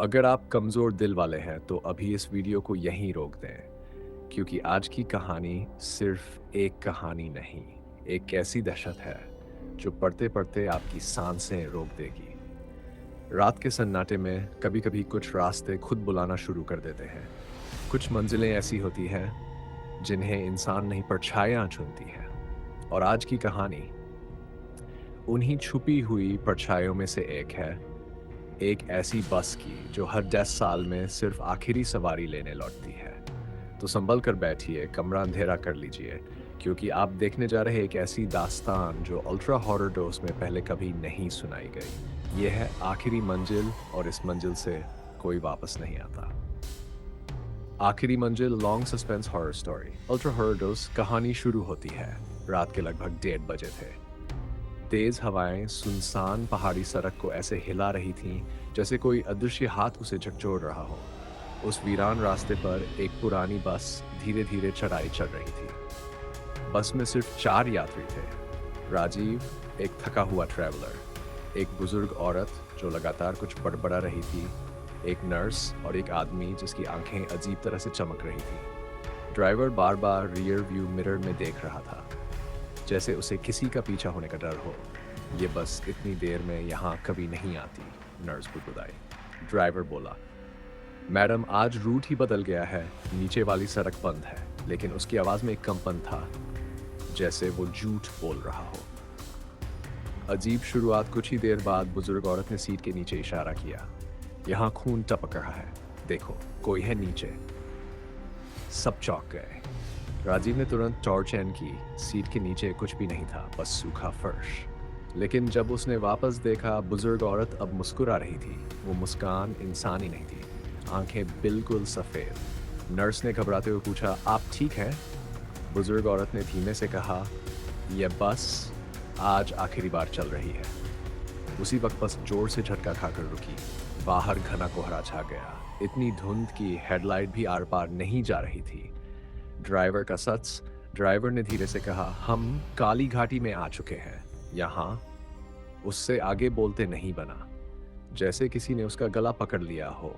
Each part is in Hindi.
अगर आप कमज़ोर दिल वाले हैं तो अभी इस वीडियो को यहीं रोक दें, क्योंकि आज की कहानी सिर्फ एक कहानी नहीं, एक ऐसी दहशत है जो पढ़ते-पढ़ते आपकी सांसें रोक देगी। रात के सन्नाटे में कभी-कभी कुछ रास्ते खुद बुलाना शुरू कर देते हैं। कुछ मंजिलें ऐसी होती हैं जिन्हें इंसान नहीं परछाइयाँ चुनती हैं। और आज की कहानी उन्हीं छुपी हुई परछाइयों में से एक है। एक ऐसी बस की जो हर 10 साल में सिर्फ आखिरी सवारी लेने लौटती है। तो संभल कर बैठिए, कमरा अंधेरा कर लीजिए, क्योंकि आप देखने जा रहे हैं एक ऐसी दास्तान जो अल्ट्रा हॉरर डोज में पहले कभी नहीं सुनाई गई। ये है आखिरी मंजिल, और इस मंजिल से कोई वापस नहीं आता। आखिरी मंजिल long suspense horror story ultra horror dose. कहानी शुरू होती है। रात के लगभग 1:30 बजे थे। तेज हवाएं सुनसान पहाड़ी सड़क को ऐसे हिला रही थीं जैसे कोई अदृश्य हाथ उसे झकझोर रहा हो। उस वीरान रास्ते पर एक पुरानी बस धीरे धीरे चढ़ाई चढ़ रही थी। बस में सिर्फ 4 यात्री थे। राजीव, एक थका हुआ ट्रैवलर, एक बुजुर्ग औरत जो लगातार कुछ बड़बड़ा रही थी, एक नर्स और एक आदमी जिसकी आंखें अजीब तरह से चमक रही थी। ड्राइवर बार बार रियर व्यू मिरर में देख रहा था, जैसे उसे किसी का पीछा होने का डर हो। ये बस इतनी देर में यहाँ कभी नहीं आती, नर्स बुदबुदाई। ड्राइवर बोला, मैडम आज रूट ही बदल गया है, नीचे वाली सड़क बंद है। लेकिन उसकी आवाज़ में एक कंपन था, जैसे वो झूठ बोल रहा हो। अजीब शुरुआत। कुछ ही देर बाद बुजुर्ग औरत ने सीट के नीचे इशारा किया। यहाँ खून टपक रहा है, देखो कोई है नीचे। सब चौंक गए। राजीव ने तुरंत टॉर्च ऑन की। सीट के नीचे कुछ भी नहीं था, बस सूखा फर्श। लेकिन जब उसने वापस देखा, बुजुर्ग औरत अब मुस्कुरा रही थी। वो मुस्कान इंसानी नहीं थी, आंखें बिल्कुल सफ़ेद। नर्स ने घबराते हुए पूछा, आप ठीक हैं? बुजुर्ग औरत ने धीमे से कहा, यह बस आज आखिरी बार चल रही है। उसी वक्त बस जोर से झटका खाकर रुकी। बाहर घना कोहरा छा गया, इतनी धुंध की हेडलाइट भी आर पार नहीं जा रही थी। ड्राइवर का सच। ड्राइवर ने धीरे से कहा, हम काली घाटी में आ चुके हैं। यहाँ उससे आगे बोलते नहीं बना, जैसे किसी ने उसका गला पकड़ लिया हो।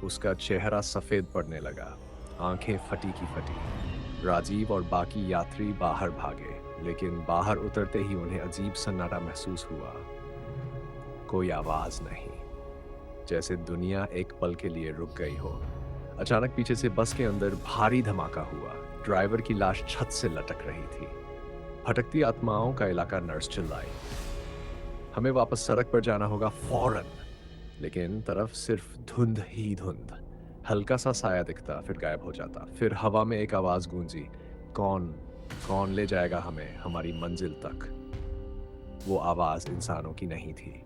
उसका चेहरा सफेद पड़ने लगा, आंखें फटी की फटी। राजीव और बाकी यात्री बाहर भागे, लेकिन बाहर उतरते ही उन्हें अजीब सन्नाटा महसूस हुआ। कोई आवाज नहीं, जैसे दुनिया एक पल के लिए रुक गई हो। अचानक पीछे से बस के अंदर भारी धमाका हुआ। ड्राइवर की लाश छत से लटक रही थी। भटकती आत्माओं का इलाका, नर्स चिल्लाई, हमें वापस सड़क पर जाना होगा फौरन। लेकिन तरफ सिर्फ धुंध ही धुंध। हल्का सा साया दिखता, फिर गायब हो जाता। फिर हवा में एक आवाज गूंजी, कौन कौन ले जाएगा हमें हमारी मंजिल तक? वो आवाज इंसानों की नहीं थी।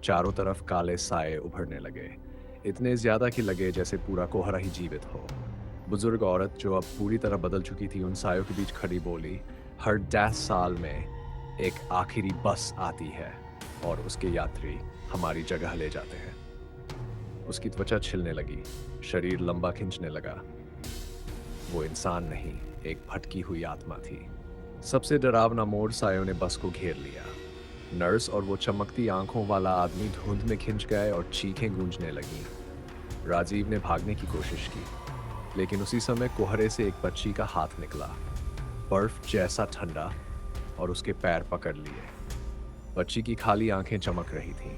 चारों तरफ काले साए उभरने लगे, इतने ज्यादा कि लगे जैसे पूरा कोहरा ही जीवित हो। बुजुर्ग औरत जो अब पूरी तरह बदल चुकी थी, उन सायों के बीच खड़ी बोली, हर 10 साल में एक आखिरी बस आती है और उसके यात्री हमारी जगह ले जाते हैं। उसकी त्वचा छिलने लगी, शरीर लंबा खिंचने लगा। वो इंसान नहीं, एक भटकी हुई आत्मा थी। सबसे डरावना मोड़, सायों ने बस को घेर लिया। नर्स और वो चमकती आंखों वाला आदमी धुंध में खिंच गए और चीखें गूंजने लगीं। राजीव ने भागने की कोशिश की, लेकिन उसी समय कोहरे से एक बच्ची का हाथ निकला, बर्फ जैसा ठंडा, और उसके पैर पकड़ लिए। बच्ची की खाली आंखें चमक रही थीं।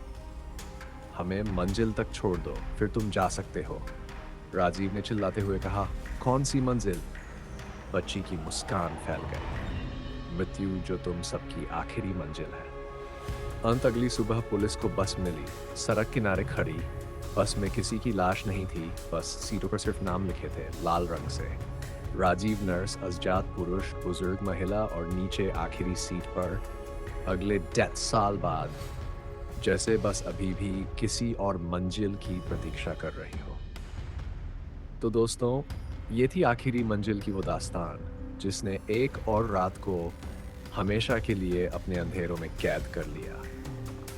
हमें मंजिल तक छोड़ दो, फिर तुम जा सकते हो, राजीव ने चिल्लाते हुए कहा। कौन सी मंजिल? बच्ची की मुस्कान फैल गई। मृत्यु जो तुम सबकी आखिरी मंजिल है। अंत अगली सुबह पुलिस को बस मिली, सड़क किनारे खड़ी। बस में किसी की लाश नहीं थी, बस सीटों पर सिर्फ नाम लिखे थे लाल रंग से। राजीव, नर्स, अज्ञात पुरुष, बुजुर्ग महिला, और नीचे आखिरी सीट पर अगले 10 साल बाद, जैसे बस अभी भी किसी और मंजिल की प्रतीक्षा कर रही हो। तो दोस्तों, ये थी आखिरी मंजिल की वो दास्तान जिसने एक और रात को हमेशा के लिए अपने अंधेरों में कैद कर लिया।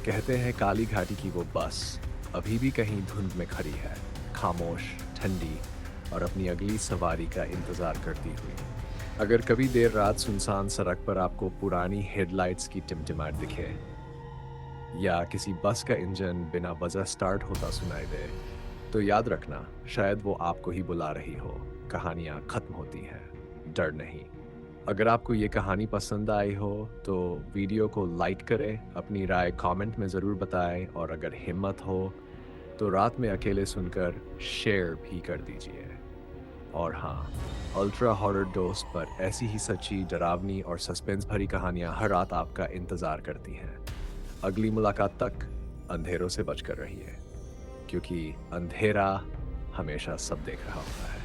कहते हैं काली घाटी की वो बस अभी भी कहीं धुंध में खड़ी है, खामोश, ठंडी, और अपनी अगली सवारी का इंतजार करती हुई। अगर कभी देर रात सुनसान सड़क पर आपको पुरानी हेडलाइट्स की टिमटिमाहट दिखे, या किसी बस का इंजन बिना वजह स्टार्ट होता सुनाई दे, तो याद रखना, शायद वो आपको ही बुला रही हो। कहानियाँ खत्म होती हैं, डर नहीं। अगर आपको ये कहानी पसंद आई हो तो वीडियो को लाइक करें, अपनी राय कमेंट में ज़रूर बताएं और अगर हिम्मत हो तो रात में अकेले सुनकर शेयर भी कर दीजिए। और हाँ, अल्ट्रा हॉरर डोज पर ऐसी ही सच्ची, डरावनी और सस्पेंस भरी कहानियाँ हर रात आपका इंतज़ार करती हैं। अगली मुलाकात तक अंधेरों से बचकर रहिए, क्योंकि अंधेरा हमेशा सब देख रहा होता है।